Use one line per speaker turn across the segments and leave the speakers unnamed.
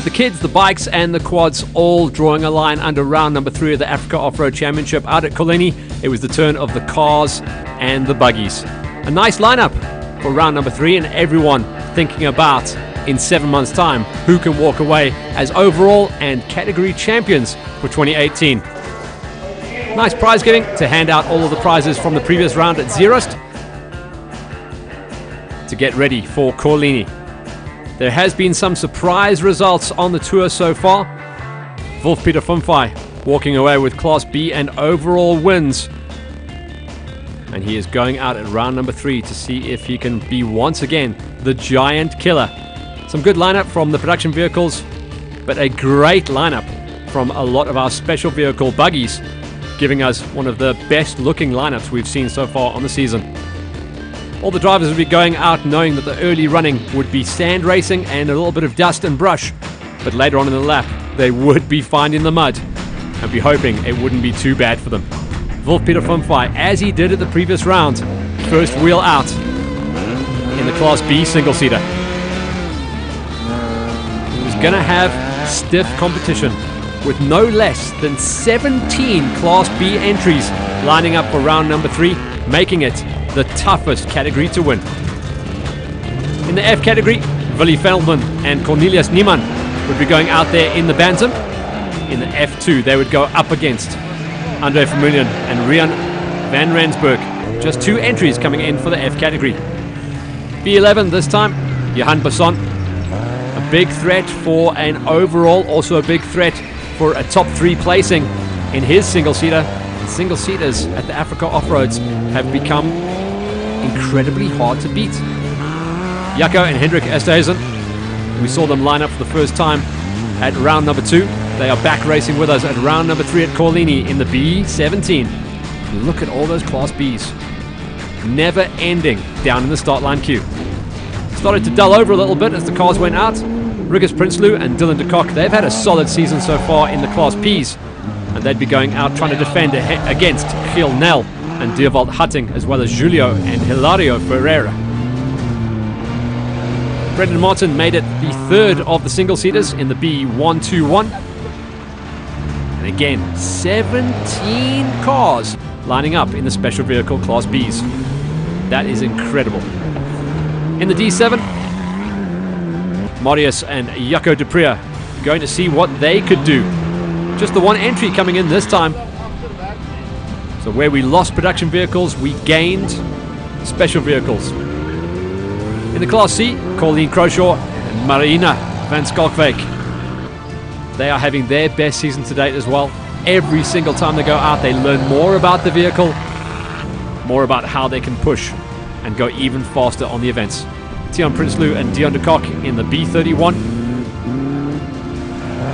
With the kids, the bikes and the quads all drawing a line under round number 3 of the Africa Off-Road Championship out at Coligny, it was the turn of the cars and the buggies. A nice lineup for round number 3, and everyone thinking about, in 7 months' time, who can walk away as overall and category champions for 2018. Nice prize giving to hand out all of the prizes from the previous round at Zerost to get ready for Coligny. There has been some surprise results on the tour so far. Wolf-Peter Fumfai walking away with Class B and overall wins. And he is going out at round number 3 to see if he can be once again the giant killer. Some good lineup from the production vehicles, but a great lineup from a lot of our special vehicle buggies, giving us one of the best looking lineups we've seen so far on the season. All the drivers would be going out knowing that the early running would be sand racing and a little bit of dust and brush, but later on in the lap they would be finding the mud and be hoping it wouldn't be too bad for them. Wolf-Peter Fumfai, as he did at the previous round, first wheel out in the Class B single-seater. He was going to have stiff competition with no less than 17 Class B entries lining up for round number 3, making it the toughest category to win. In the F category, Willy Feldman and Cornelius Niemann would be going out there in the Bantam. In the F2, they would go up against Andre Vermeulen and Rian van Rensburg. Just 2 entries coming in for the F category. B11 this time, Johan Basson. A big threat for an overall, also a big threat for a top 3 placing in his single-seater. Single-seaters at the Africa Off-Roads have become incredibly hard to beat. Jaco and Hendrik Esterhuizen, we saw them line up for the first time at round number 2. They are back racing with us at round number 3 at Coligny in the B17. Look at all those Class Bs. Never ending down in the start line queue. Started to dull over a little bit as the cars went out. Riggers Prinsloo and Dylan de Kock, they've had a solid season so far in the Class Ps, and they'd be going out trying to defend against Giel Nel and Dierwald Hutting, as well as Julio and Hilario Ferreira. Brendan Martin made it the 3rd of the single-seaters in the B121. And again, 17 cars lining up in the special vehicle Class Bs. That is incredible. In the D7, Marius and Jaco de Pria going to see what they could do. Just the 1 entry coming in this time. So where we lost production vehicles, we gained special vehicles. In the Class C, Colleen Croshaw and Marina van Skalkwyk. They are having their best season to date as well. Every single time they go out, they learn more about the vehicle, more about how they can push and go even faster on the events. Tiaan Prinsloo and Dion de Kock in the B31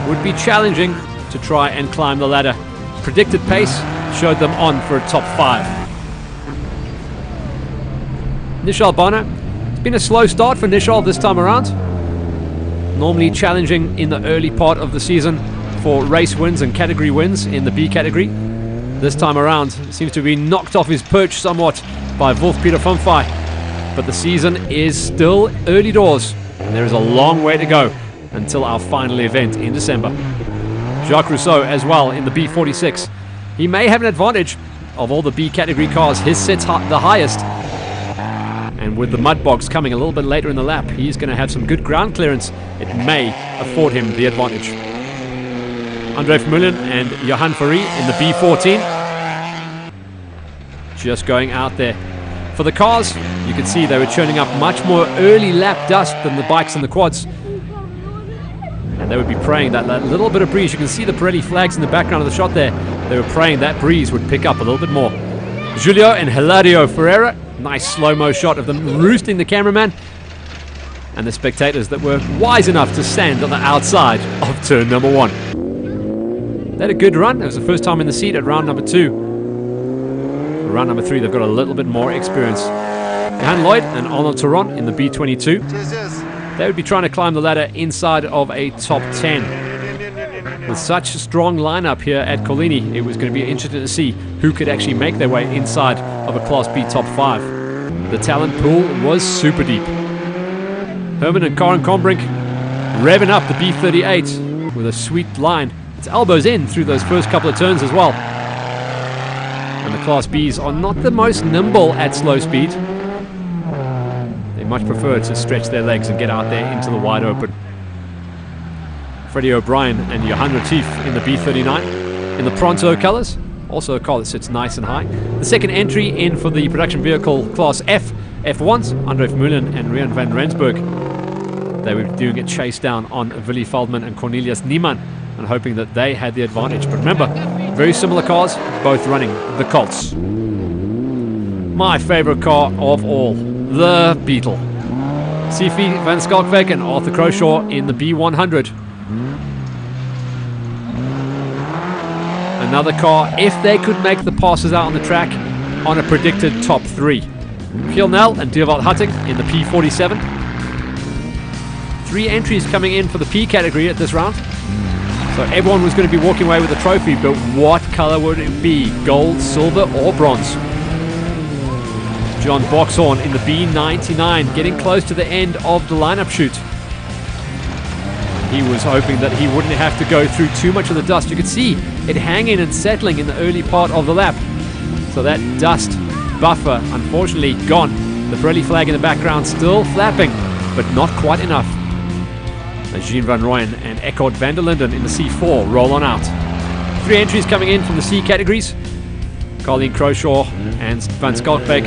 would be challenging to try and climb the ladder. Predicted pace showed them on for a top 5. Nishal Bana, it's been a slow start for Nishal this time around. Normally challenging in the early part of the season for race wins and category wins in the B category. This time around seems to be knocked off his perch somewhat by Wolf-Peter Fumfai. But the season is still early doors, and there is a long way to go until our final event in December. Jacques Rousseau as well in the B46. He may have an advantage of all the B category cars. His sits the highest. And with the mud box coming a little bit later in the lap, he's going to have some good ground clearance. It may afford him the advantage. Andre Vermeulen and Johan Fourie in the B14. Just going out there. For the cars, you can see they were churning up much more early lap dust than the bikes and the quads. And they would be praying that little bit of breeze, you can see the Pirelli flags in the background of the shot there, they were praying that breeze would pick up a little bit more. Julio and Hilario Ferreira, nice slow-mo shot of them roosting the cameraman. And the spectators that were wise enough to stand on the outside of turn number 1. They had a good run. It was the first time in the seat at round number 2. For round number 3, they've got a little bit more experience. Johan Lloyd and Arnold Turon in the B22. They would be trying to climb the ladder inside of a top 10. With such a strong lineup here at Coligny, it was going to be interesting to see who could actually make their way inside of a Class B top 5. The talent pool was super deep. Herman and Karen Combrink revving up the B38 with a sweet line. It's elbows in through those first couple of turns as well. And the Class Bs are not the most nimble at slow speed. They much prefer to stretch their legs and get out there into the wide open. Freddie O'Brien and Johan Retief in the B39 in the Pronto colours. Also a car that sits nice and high. The second entry in for the production vehicle Class F, F1s, André Vermeulen and Rian van Rensburg. They were doing a chase down on Willy Feldman and Cornelius Niemann and hoping that they had the advantage. But remember, very similar cars, both running the Colts. My favourite car of all, the Beetle. Sifi van Schalkwyk and Arthur Croshaw in the B100. Another car, if they could make the passes out on the track, on a predicted top 3. Giel Nel and Dewald Hutting in the P47. 3 entries coming in for the P category at this round. So everyone was going to be walking away with a trophy, but what colour would it be? Gold, silver or bronze? John Boxhorn in the B99, getting close to the end of the lineup chute. He was hoping that he wouldn't have to go through too much of the dust. You could see it hanging and settling in the early part of the lap. So that dust buffer, unfortunately, gone. The Pirelli flag in the background still flapping, but not quite enough. As Jean van Rooyen and Eckhard van der Linden in the C4 roll on out. 3 entries coming in from the C categories. Colleen Croshaw and Van Schalkwyk,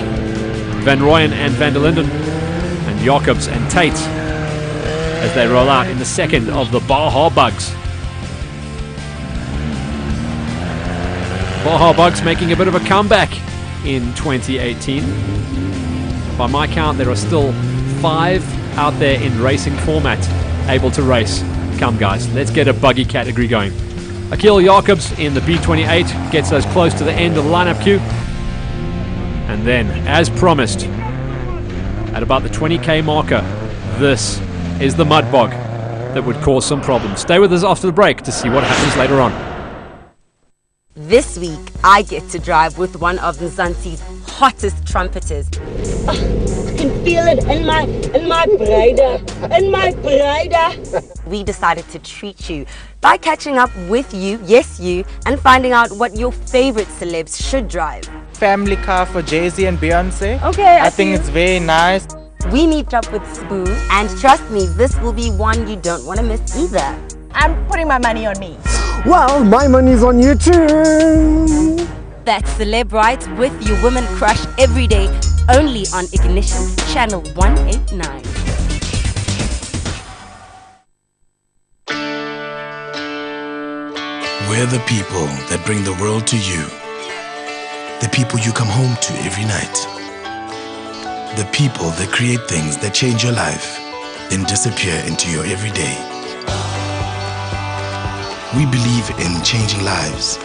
Van Rooyen and van der Linden, and Jacobs and Tate as they roll out in the second of the Baja Bugs. Baja Bugs making a bit of a comeback in 2018. By my count, there are still 5 out there in racing format able to race. Come guys, let's get a buggy category going. Akil Jacobs in the B28 gets us close to the end of the lineup queue. And then, as promised, at about the 20k marker, this is the mud bog that would cause some problems. Stay with us after the break to see what happens later on.
This week, I get to drive with one of Mzansi's hottest trumpeters.
I can feel it in my braider, in my braider.
We decided to treat you by catching up with you, yes you, and finding out what your favorite celebs should drive.
Family car for Jay-Z and Beyonce.
Okay,
I think it's very nice.
We meet up with Spoo, and trust me, this will be one you don't want to miss either.
I'm putting my money on me.
Well, my money's on you too.
That's Celeb Rights with your women crush every day, only on Ignition, channel 189.
We're the people that bring the world to you. The people you come home to every night. The people that create things that change your life, then disappear into your everyday. We believe in changing lives,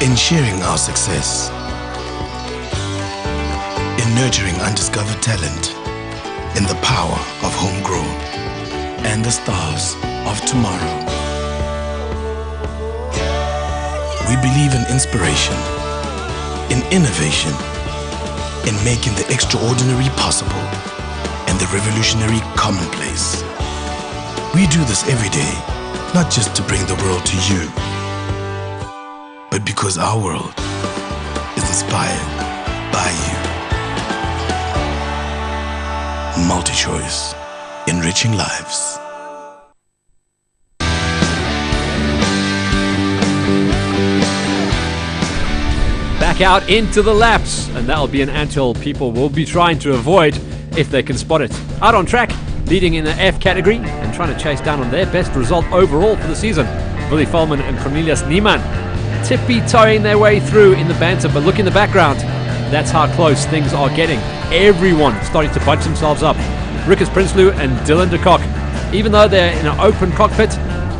in sharing our success, in nurturing undiscovered talent, in the power of homegrown, and the stars of tomorrow. We believe in inspiration, in innovation, in making the extraordinary possible and the revolutionary commonplace. We do this every day, not just to bring the world to you, but because our world is inspired by you. MultiChoice, enriching lives.
Back out into the laps, and that'll be an anthill people will be trying to avoid if they can spot it. Out on track, leading in the F category and trying to chase down on their best result overall for the season. Willy Feldman and Cornelius Niemann tippy-toeing their way through in the banter, but look in the background. That's how close things are getting. Everyone starting to bunch themselves up. Rickers Prinsloo and Dylan de Kock, even though they're in an open cockpit,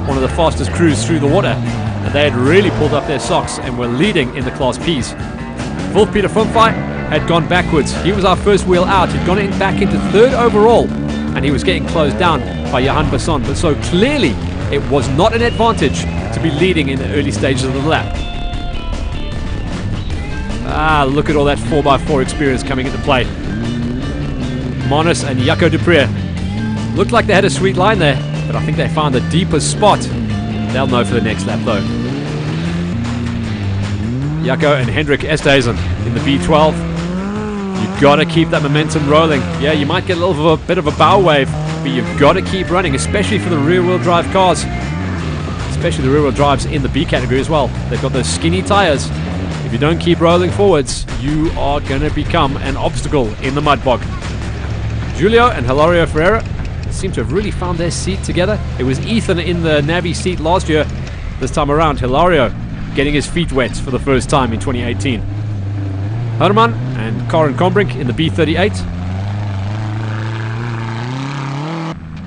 one of the fastest crews through the water, and they had really pulled up their socks and were leading in the Class Ps. Wolf-Peter Fumfai had gone backwards. He was our first wheel out. He'd gone back into 3rd overall, and he was getting closed down by Johan Besson. But so clearly, it was not an advantage to be leading in the early stages of the lap. Look at all that 4x4 experience coming into play. Monis and Jaco de Preer Looked like they had a sweet line there, but I think they found the deepest spot. They'll know for the next lap though. Jaco and Hendrik Esthuizen in the B12. You've got to keep that momentum rolling. Yeah, you might get a little bit of a bow wave, but you've got to keep running, especially for the rear-wheel drive cars. Especially the rear-wheel drives in the B category as well. They've got those skinny tires. If you don't keep rolling forwards, you are going to become an obstacle in the mud bog. Julio and Hilario Ferreira seem to have really found their seat together. It was Ethan in the Navi seat last year. This time around, Hilario getting his feet wet for the first time in 2018. Herman and Karin Kombrink in the B38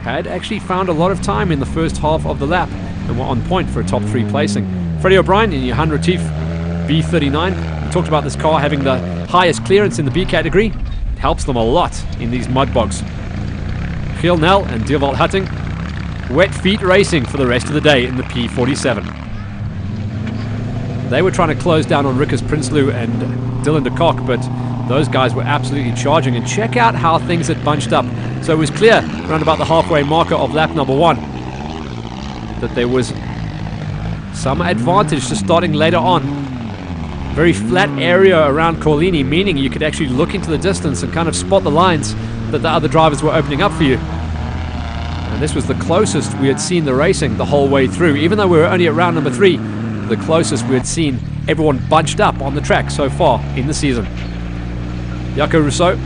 had actually found a lot of time in the first half of the lap and were on point for a top 3 placing. Freddie O'Brien in Johan Retief B39. We talked about this car having the highest clearance in the B category. It helps them a lot in these mud bogs. Giel Nel and Dierwald Hutting, wet feet racing for the rest of the day in the P47. They were trying to close down on Rickers Prinsloo and Dylan de Kock, but those guys were absolutely charging. And check out how things had bunched up. So it was clear around about the halfway marker of lap number 1 that there was some advantage to starting later on. Very flat area around Coligny, meaning you could actually look into the distance and kind of spot the lines that the other drivers were opening up for you. And this was the closest we had seen the racing the whole way through. Even though we were only at round number 3, the closest we had seen everyone bunched up on the track so far in the season. Jaco Rousseau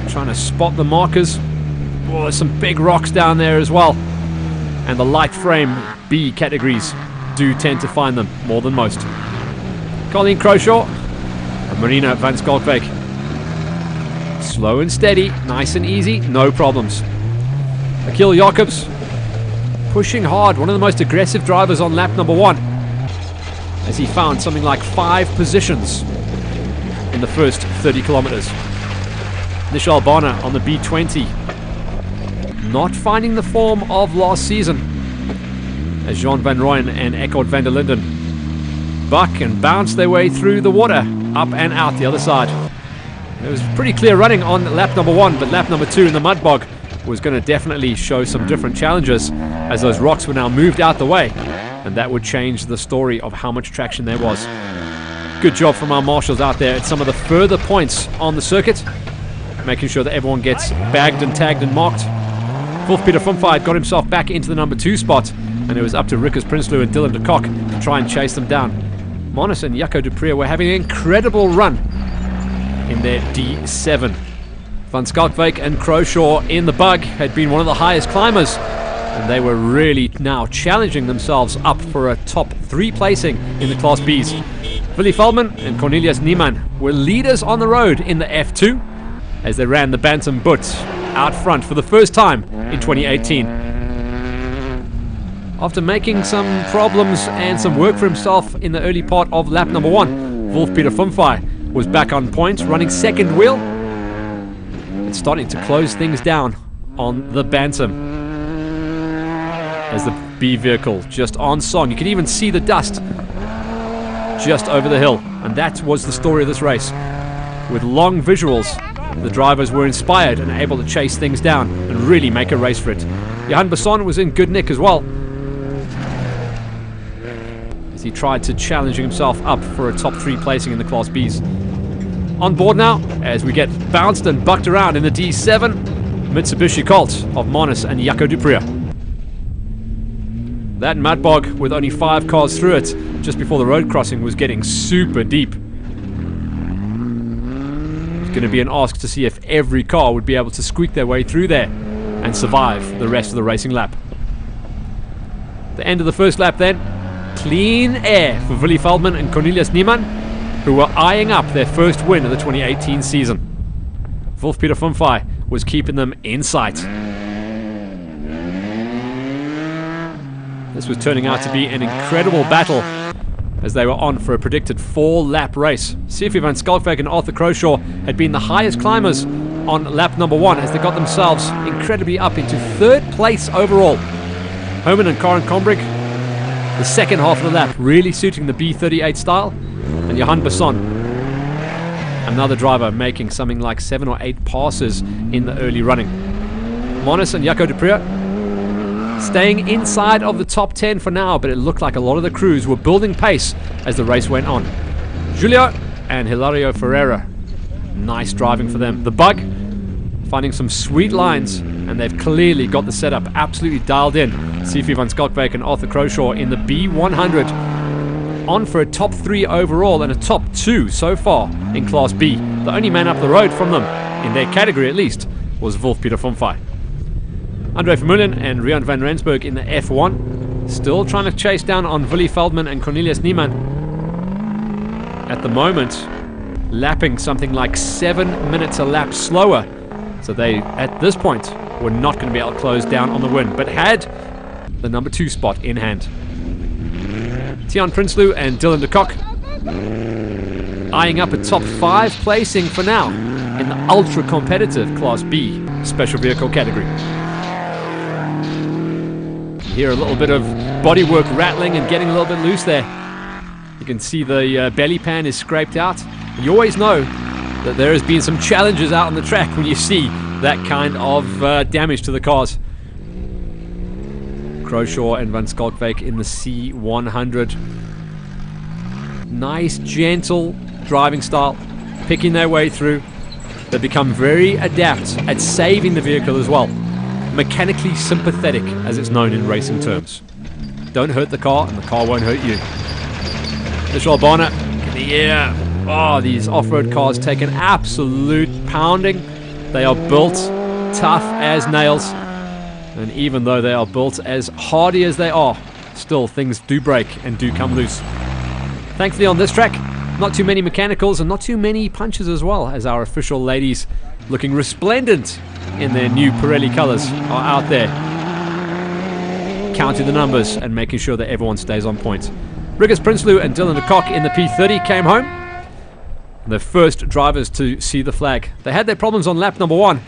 trying to spot the markers. Oh, there's some big rocks down there as well. And the light frame B categories do tend to find them more than most. Colleen Croshaw and Marina van Schalkwyk. Slow and steady, nice and easy, no problems. Akil Jacobs pushing hard, one of the most aggressive drivers on lap number 1, as he found something like 5 positions in the first 30 kilometers. Nishal Bonner on the B20, not finding the form of last season, as Jean Van Rooyen and Eckhard van der Linden buck and bounce their way through the water, up and out the other side. It was pretty clear running on lap number 1, but lap number 2 in the mud bog was going to definitely show some different challenges, as those rocks were now moved out the way, and that would change the story of how much traction there was. Good job from our marshals out there at some of the further points on the circuit, making sure that everyone gets bagged and tagged and marked. Wolf Peter Fumfire got himself back into the number 2 spot, and it was up to Rickers Prinsloo and Dylan de Kock to try and chase them down. Monis and Jaco Dupree were having an incredible run in their D7. Van Schalkwyk and Croshaw in the bug had been one of the highest climbers, and they were really now challenging themselves up for a top 3 placing in the Class Bs. Willy Feldman and Cornelius Niemann were leaders on the road in the F2 as they ran the Bantam Butt out front for the first time in 2018. After making some problems and some work for himself in the early part of lap number 1, Wolf Peter Fumfire was back on point, running second wheel and starting to close things down on the Bantam as the B vehicle just on song. You can even see the dust just over the hill, and that was the story of this race. With long visuals, the drivers were inspired and able to chase things down and really make a race for it. Johan Besson was in good nick as well, as he tried to challenge himself up for a top 3 placing in the Class Bs. On board now, as we get bounced and bucked around in the D7, Mitsubishi Colt of Monis and Jaco Dupree. That mud bog with only 5 cars through it just before the road crossing was getting super deep. It's going to be an ask to see if every car would be able to squeak their way through there and survive the rest of the racing lap. The end of the first lap then, clean air for Willy Feldman and Cornelius Niemann, who were eyeing up their first win of the 2018 season. Wolf Peter Fumfire was keeping them in sight. This was turning out to be an incredible battle as they were on for a predicted 4-lap race. Sifu van Schalkwyk and Arthur Croshaw had been the highest climbers on lap number 1 as they got themselves incredibly up into 3rd place overall. Herman and Karin Kombrink, the second half of the lap really suiting the B38 style, and Johan Besson, another driver making something like 7 or 8 passes in the early running. Monis and Jaco Dupria staying inside of the top 10 for now, but it looked like a lot of the crews were building pace as the race went on. Julio and Hilario Ferreira, nice driving for them. The Bug finding some sweet lines, and they've clearly got the setup absolutely dialed in. Sifu van Skalkwyk and Arthur Croshaw in the B100, on for a top 3 overall and a top 2 so far in Class B. The only man up the road from them, in their category at least, was Wolf-Peter Fumfai. Andre Vermeulen and Rian van Rensburg in the F1, still trying to chase down on Willy Feldman and Cornelius Niemann. At the moment, lapping something like 7 minutes a lap slower. So they, at this point, were not going to be able to close down on the win, but had the number 2 spot in hand. Tiaan Prinsloo and Dylan de Kock eyeing up a top 5 placing for now in the ultra competitive Class B special vehicle category. You hear a little bit of bodywork rattling and getting a little bit loose there. You can see the belly pan is scraped out. You always know that there has been some challenges out on the track when you see that kind of damage to the cars. Croshaw and Van Skalkwyk in the C100. Nice, gentle driving style, picking their way through. They become very adept at saving the vehicle as well. Mechanically sympathetic, as it's known in racing terms. Don't hurt the car, and the car won't hurt you. Nishal Bonner in the air. Oh, these off-road cars take an absolute pounding. They are built tough as nails. And even though they are built as hardy as they are, still things do break and do come loose. Thankfully on this track, not too many mechanicals and not too many punches as well, as our official ladies, looking resplendent in their new Pirelli colours, are out there counting the numbers and making sure that everyone stays on point. Rickers Prinsloo and Dylan de Kock in the P30 came home. The first drivers to see the flag. They had their problems on lap number 1,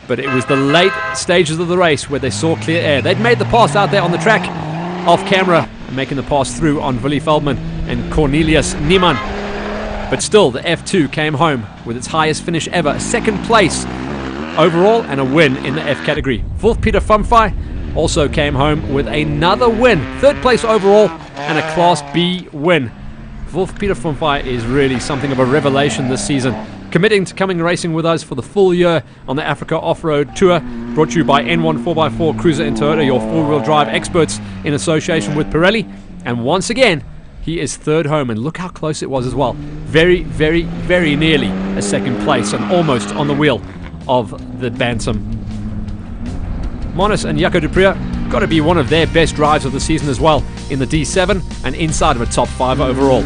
but it was the late stages of the race where they saw clear air. They'd made the pass out there on the track, off camera, and making the pass through on Willy Feldman and Cornelius Niemann. But still, the F2 came home with its highest finish ever, 2nd place overall and a win in the F category. Wolf-Peter Fumfai also came home with another win, 3rd place overall and a Class B win. Wolf-Peter Fumfai is really something of a revelation this season, committing to coming racing with us for the full year on the Africa Off-Road Tour, brought to you by N1 4x4 Cruiser and Toyota, your 4-wheel drive experts in association with Pirelli. And once again, he is 3rd home, and look how close it was as well. Very, very, very nearly a 2nd place and almost on the wheel of the Bantam. Monis and Jaco Dupria got to be one of their best drives of the season as well in the D7 and inside of a top 5 overall.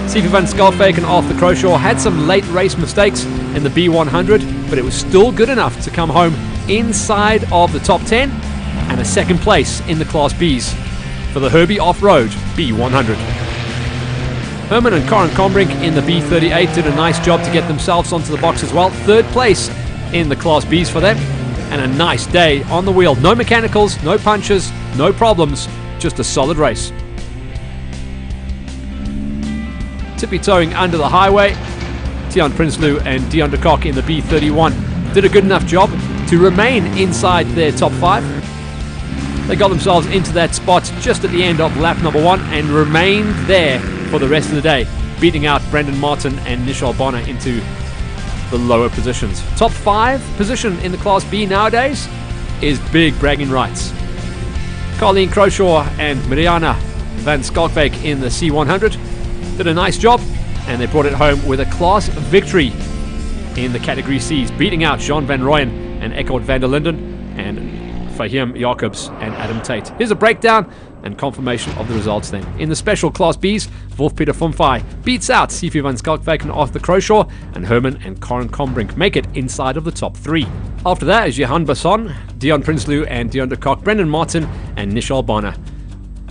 Sifu van Skalkwyk and Arthur Croshaw had some late race mistakes in the B100, but it was still good enough to come home inside of the top 10 and a 2nd place in the Class Bs for the Herbie Off-Road B100. Herman and Corin Combrink in the B38 did a nice job to get themselves onto the box as well. 3rd place in the Class Bs for them, and a nice day on the wheel. No mechanicals, no punches, no problems, just a solid race. Tippy-toeing under the highway, Tiaan Prinsloo and Dylan de Kock in the B31 did a good enough job to remain inside their top 5. They got themselves into that spot just at the end of lap number 1 and remained there for the rest of the day, beating out Brendan Martin and Nishal Bonner into the lower positions. Top 5 position in the Class B nowadays is big bragging rights. Colleen Croshaw and Mariana van Skalkwyk in the C100 did a nice job, and they brought it home with a class victory in the category C's, beating out Jean van Rooyen and Eckhard van der Linden and Fahim Jacobs and Adam Tate. Here's a breakdown and confirmation of the results then. In the special Class Bs, Wolf-Peter Fumfai beats out Sifu van Skalkwyk and Arthur Croshaw, and Herman and Corin Combrink make it inside of the top 3. After that is Johan Basson, Tiaan Prinsloo and Dylan de Kock, Brendan Martin and Nishal Bonner.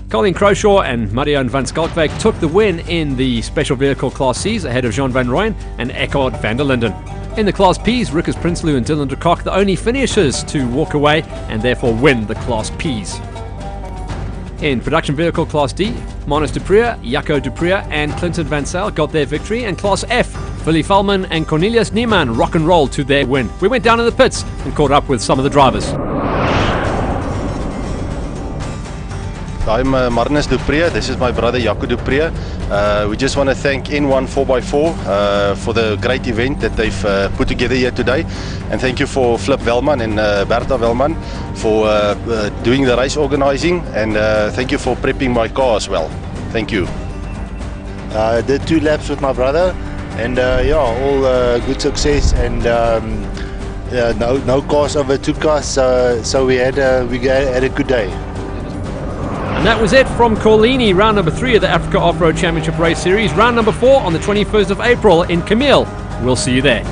Colleen Croshaw and Marianne van Skalkwyk took the win in the special vehicle Class Cs ahead of Jean van Rooyen and Eckhard van der Linden. In the Class Ps, Rickers Prinsloo and Dylan de Kock, the only finishers to walk away and therefore win the Class Ps. In production vehicle Class D, Monis Dupria, Jaco Dupria and Clinton Van Zyl got their victory, and Class F, Willy Velman and Cornelius Niemann rock and roll to their win. We went down in the pits and caught up with some of the drivers.
I'm Marnus Dupree. This is my brother Jaco Dupree. We just want to thank N1 4x4 for the great event that they've put together here today. And thank you for Flip Velman and Bertha Velman for doing the race organizing. And thank you for prepping my car as well. Thank you.
I did 2 laps with my brother. And yeah, all good success. And no cars overtook us. So we had a good day.
And that was it from Coligny, round number 3 of the Africa Off-Road Championship Race Series. Round number 4 on the 21st of April in Camille. We'll see you there.